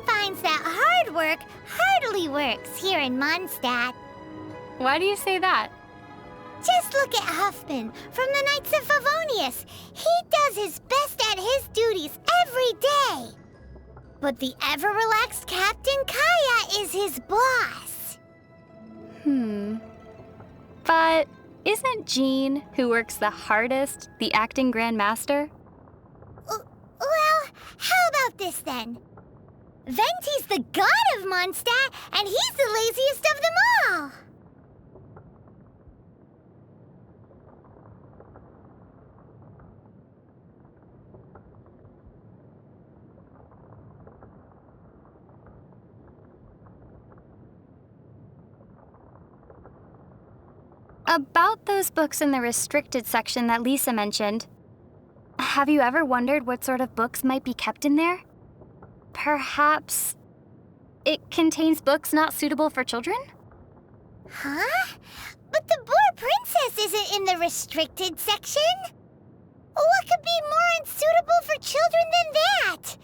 Finds that hard work hardly works here in Mondstadt. Why do you say that? Just look at Huffman from the Knights of Favonius. He does his best at his duties every day. But the ever-relaxed Captain Kaya is his boss. But isn't Jean, who works the hardest, the acting Grand Master? Well, how about this then? Venti's the god of Mondstadt, and he's the laziest of them all! About those books in the restricted section that Lisa mentioned, have you ever wondered what sort of books might be kept in there? Perhaps it contains books not suitable for children? Huh? But the Boar Princess isn't in the restricted section? What could be more unsuitable for children than that?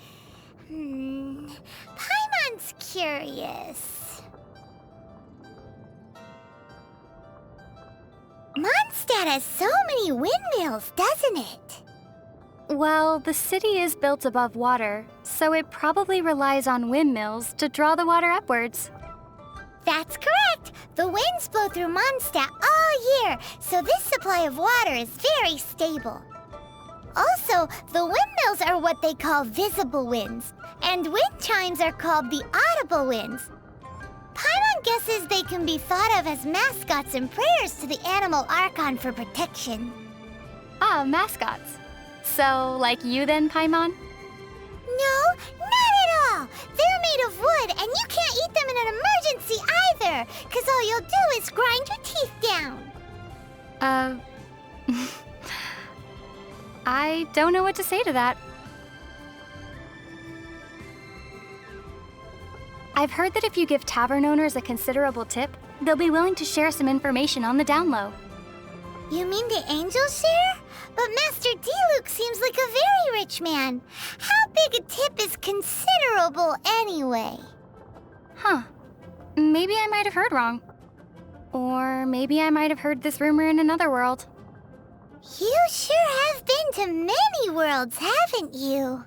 Paimon's curious. Mondstadt has so many windmills, doesn't it? Well, the city is built above water, so it probably relies on windmills to draw the water upwards. That's correct! The winds blow through Mondstadt all year, so this supply of water is very stable. Also, the windmills are what they call visible winds, and wind chimes are called the audible winds. Paimon guesses they can be thought of as mascots and prayers to the animal Archon for protection. Ah, mascots. So, like you then, Paimon? No, not at all! They're made of wood, and you can't eat them in an emergency either, because all you'll do is grind your teeth down. I don't know what to say to that. I've heard that if you give tavern owners a considerable tip, they'll be willing to share some information on the down low. You mean the angels share? But Master D-Luke seems like a very rich man. How big a tip is considerable anyway? Huh. Maybe I might have heard wrong. Or maybe I might have heard this rumor in another world. You sure have been to many worlds, haven't you?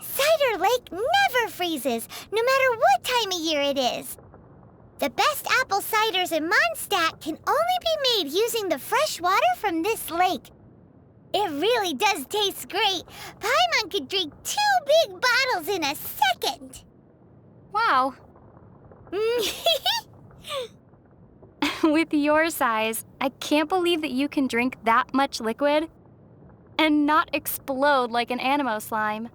Cider Lake never freezes, no matter what time of year it is. The best apple ciders in Mondstadt can only be made using the fresh water from this lake. It really does taste great. Paimon could drink 2 big bottles in a second. Wow. With your size, I can't believe that you can drink that much liquid and not explode like an animo slime.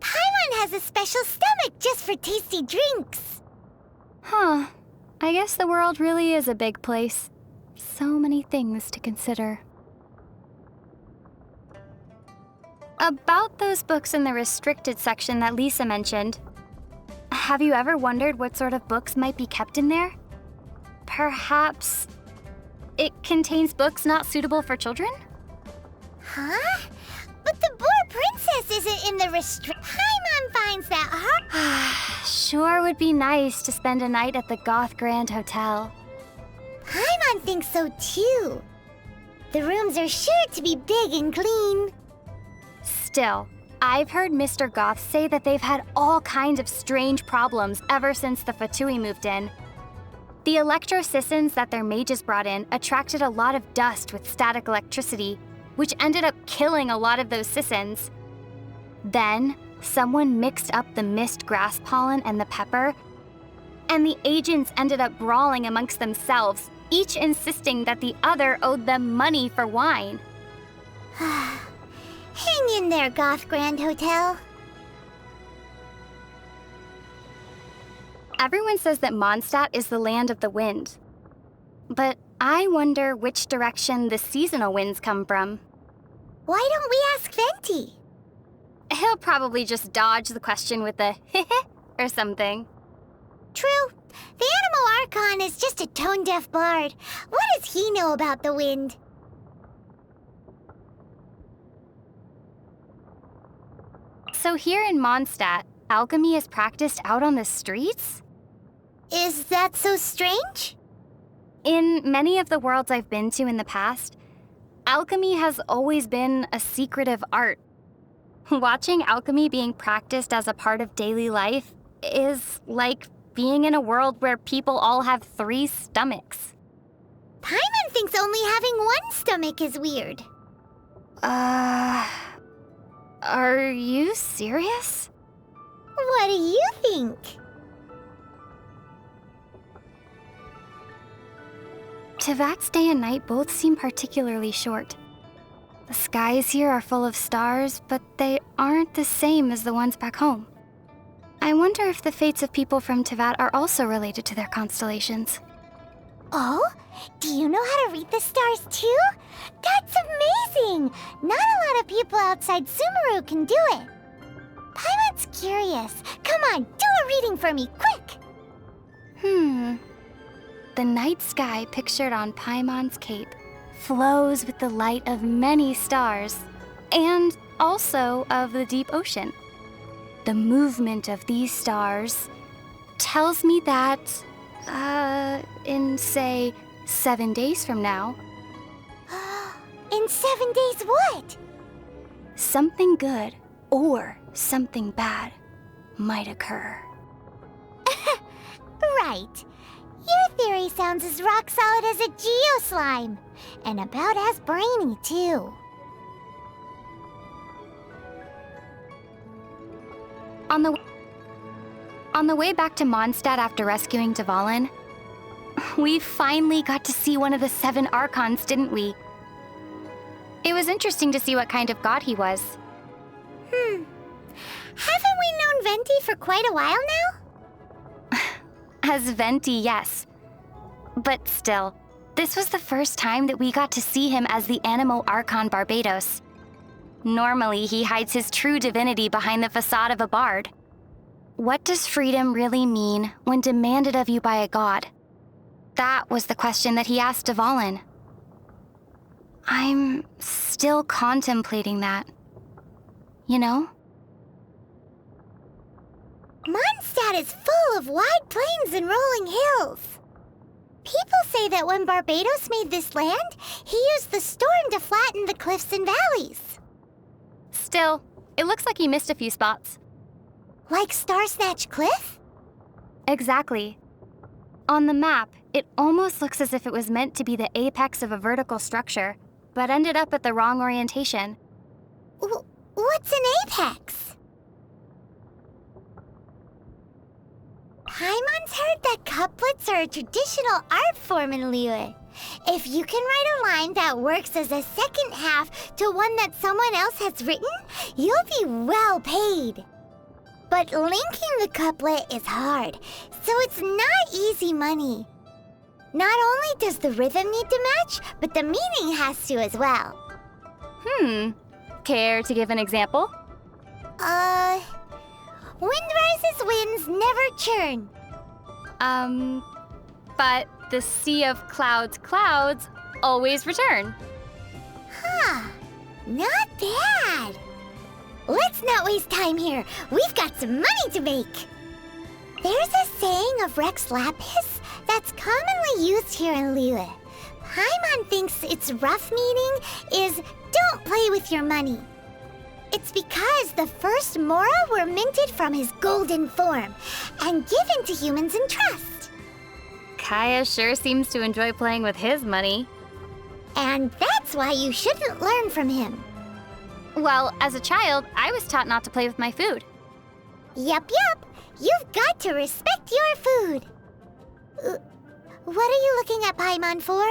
Paimon has a special stomach just for tasty drinks. Huh. I guess the world really is a big place. So many things to consider. About those books in the restricted section that Lisa mentioned, have you ever wondered what sort of books might be kept in there? Perhaps it contains books not suitable for children? Huh? But the Boar Princess isn't in the Paimon finds that hard. Sure would be nice to spend a night at the Goth Grand Hotel. Paimon thinks so too. The rooms are sure to be big and clean. Still, I've heard Mr. Goth say that they've had all kinds of strange problems ever since the Fatui moved in. The electro-sissons that their mages brought in attracted a lot of dust with static electricity, which ended up killing a lot of those sissons. Then, someone mixed up the mist grass pollen and the pepper, and the agents ended up brawling amongst themselves, each insisting that the other owed them money for wine. Hang in there, Goth Grand Hotel. Everyone says that Mondstadt is the land of the wind. But I wonder which direction the seasonal winds come from. Why don't we ask Venti? He'll probably just dodge the question with a heh or something. True. The Animal Archon is just a tone-deaf bard. What does he know about the wind? So here in Mondstadt, alchemy is practiced out on the streets? Is that so strange? In many of the worlds I've been to in the past, alchemy has always been a secretive art. Watching alchemy being practiced as a part of daily life is like being in a world where people all have 3 stomachs. Paimon thinks only having 1 stomach is weird. Are you serious? What do you think? Tevat's day and night both seem particularly short. The skies here are full of stars, but they aren't the same as the ones back home. I wonder if the fates of people from Tevat are also related to their constellations. Oh? Do you know how to read the stars too? That's amazing! Not a lot of people outside Sumeru can do it. Paimon's curious. Come on, do a reading for me, quick! The night sky pictured on Paimon's cape flows with the light of many stars, and also of the deep ocean. The movement of these stars tells me that, in, say, 7 days from now... In 7 days what? Something good or something bad might occur. Right. Your theory sounds as rock solid as a geoslime. And about as brainy, too. On the way back to Mondstadt after rescuing Dvalin, we finally got to see one of the 7 Archons, didn't we? It was interesting to see what kind of god he was. Haven't we known Venti for quite a while now? As Venti, yes. But still, this was the first time that we got to see him as the Animo Archon Barbados. Normally, he hides his true divinity behind the facade of a bard. What does freedom really mean when demanded of you by a god? That was the question that he asked Dvalin. I'm still contemplating that. You know? Mondstadt is full of wide plains and rolling hills. People say that when Barbados made this land, he used the storm to flatten the cliffs and valleys. Still, it looks like he missed a few spots. Like Star Snatch Cliff? Exactly. On the map, it almost looks as if it was meant to be the apex of a vertical structure, but ended up at the wrong orientation. What's an apex? Paimon's heard that couplets are a traditional art form in Liyue. If you can write a line that works as a second half to one that someone else has written, you'll be well paid. But linking the couplet is hard, so it's not easy money. Not only does the rhythm need to match, but the meaning has to as well. Care to give an example? Wind rises, winds never churn. But the sea of clouds always return. Not bad. Let's not waste time here. We've got some money to make. There's a saying of Rex Lapis that's commonly used here in Liyue. Paimon thinks its rough meaning is don't play with your money. It's because the first Mora were minted from his golden form and given to humans in trust. Kaya sure seems to enjoy playing with his money. And that's why you shouldn't learn from him. Well, as a child, I was taught not to play with my food. Yup. You've got to respect your food. What are you looking at Paimon for?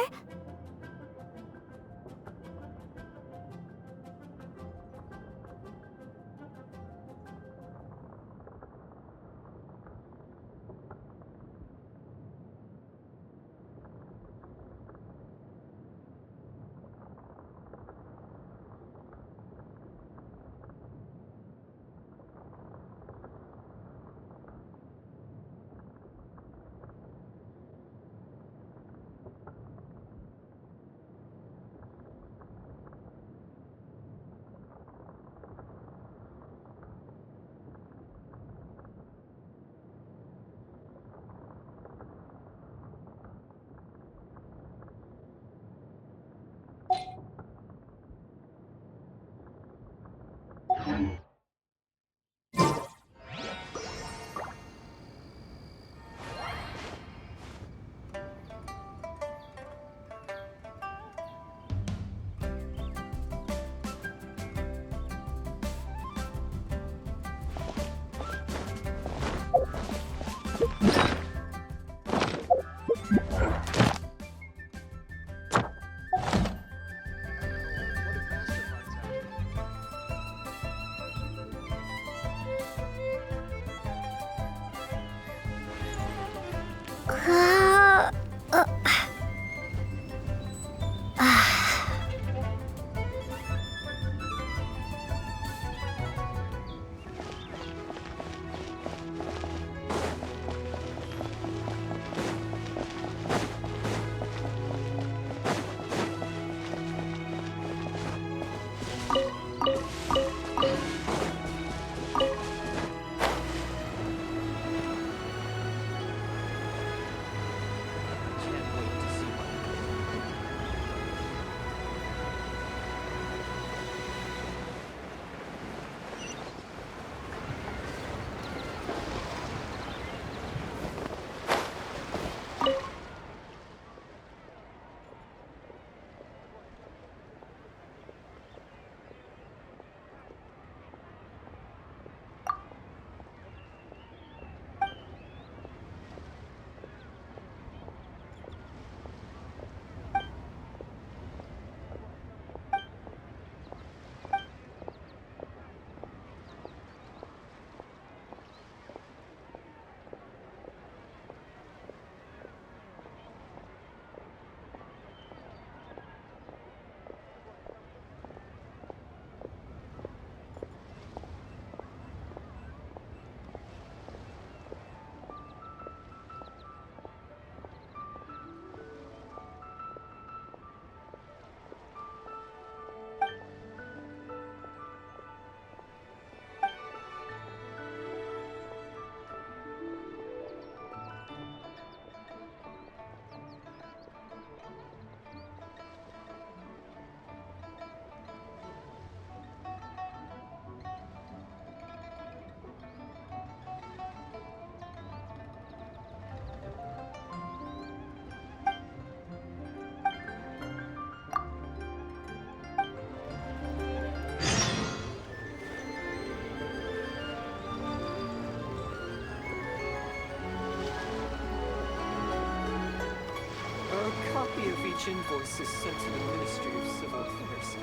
Each invoice is sent to the Ministry of Civil Affairs.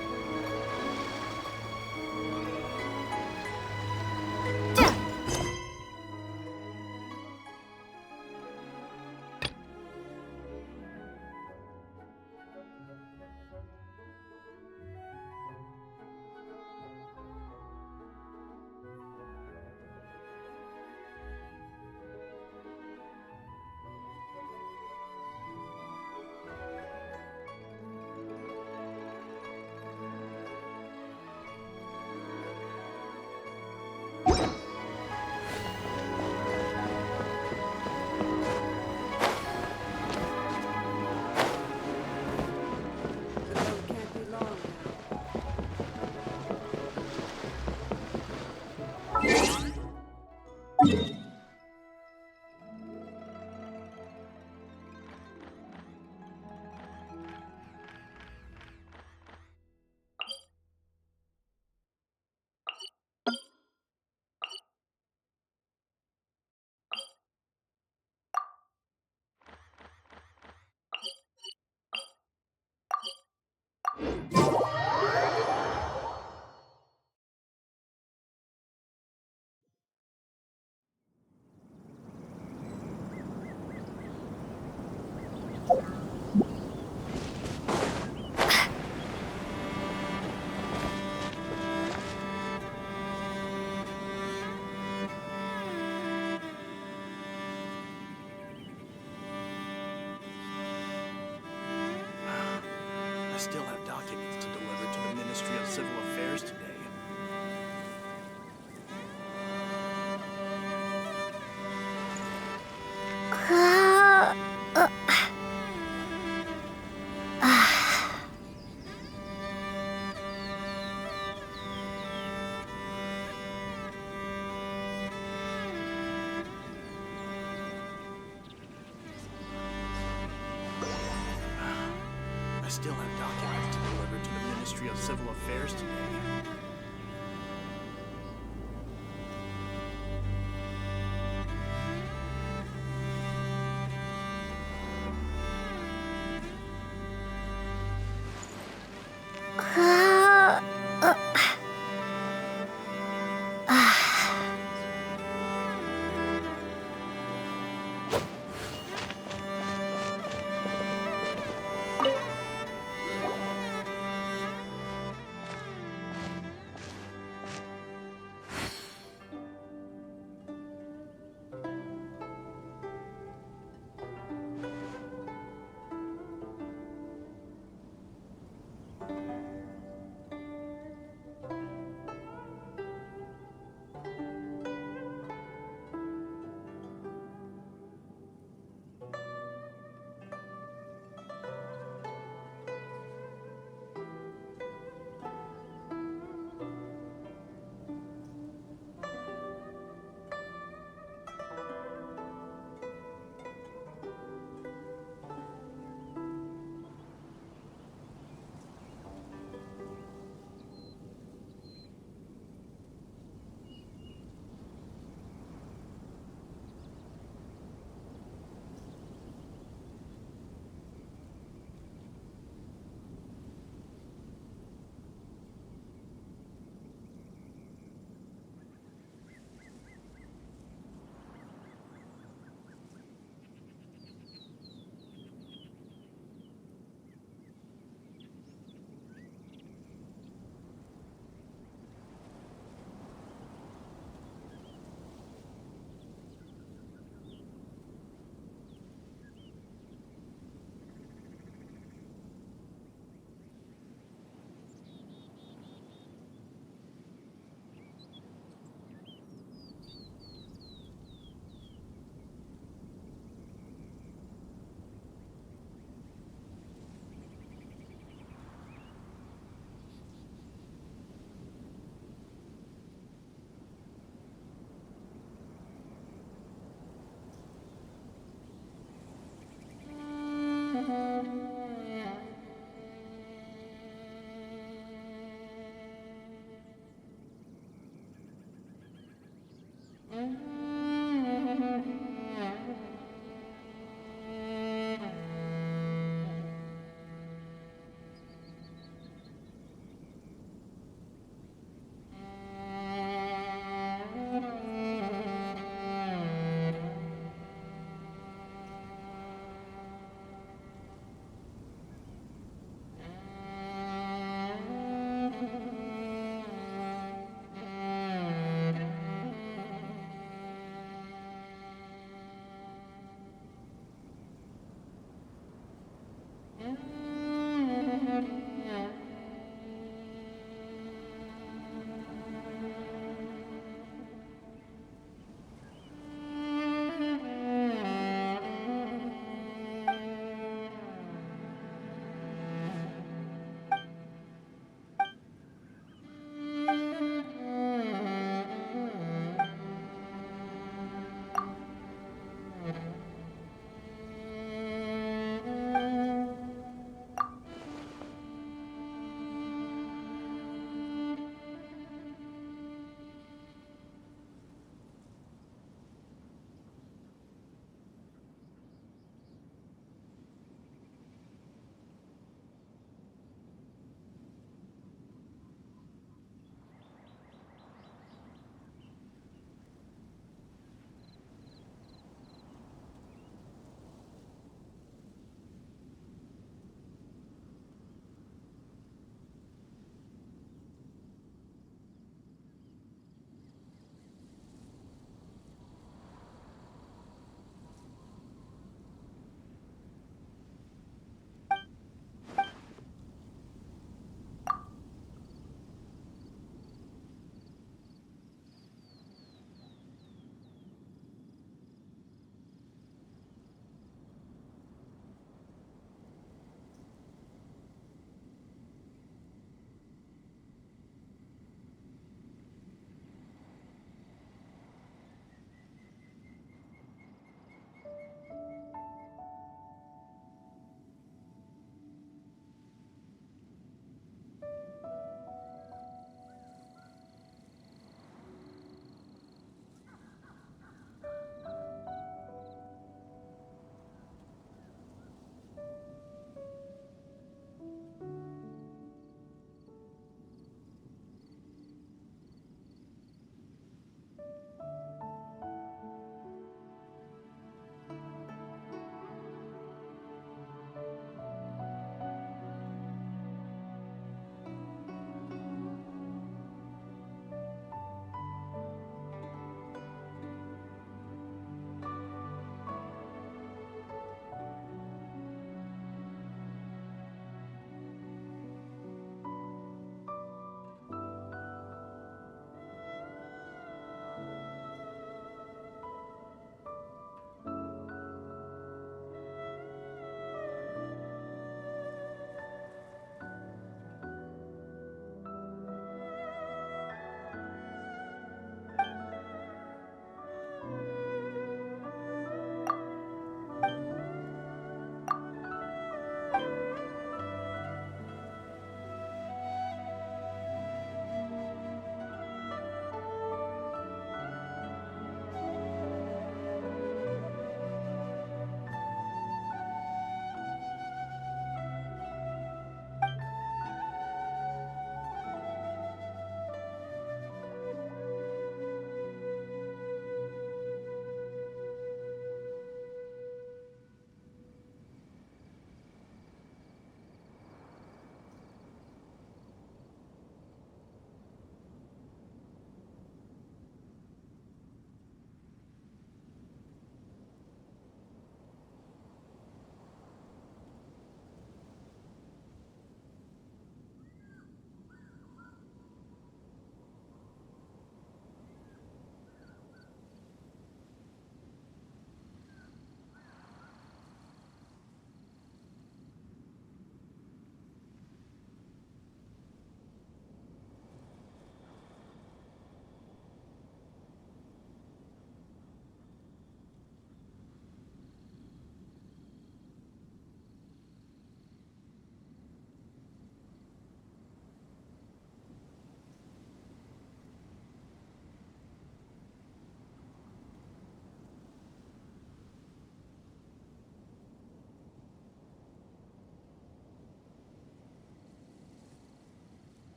I still have documents to deliver to the Ministry of Civil Affairs today. I still have documents to deliver to the Ministry of Civil Affairs today.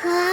Huh?